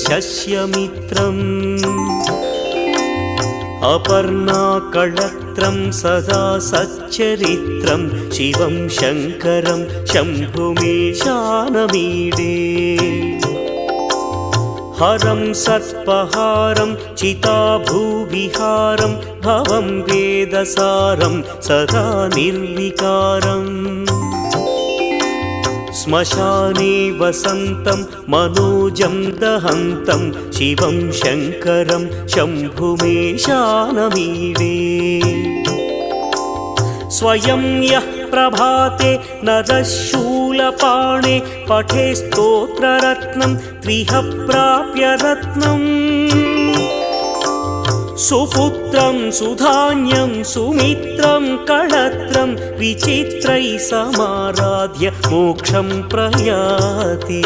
शस्यमित्रम् अपर्णाकळत्रं सदा सच्चरित्रं शिवं शङ्करं शम्भुमीशानमीडे हरं सर्पहारं चिताभूविहारं भवं वेदसारं सदा निर्विकारम् श्मशाने वसन्तं मनोजं दहन्तं शिवं शङ्करं शम्भुमीशानमीडे स्वयं यः प्रभाते नरः शूलपाणे पठे स्तोत्ररत्नं त्रिह प्राप्य रत्नम् सुपुत्रं सुधान्यं सुमित्रं कळत्रं विचित्रैः समाराध्य मोक्षं प्रयाति।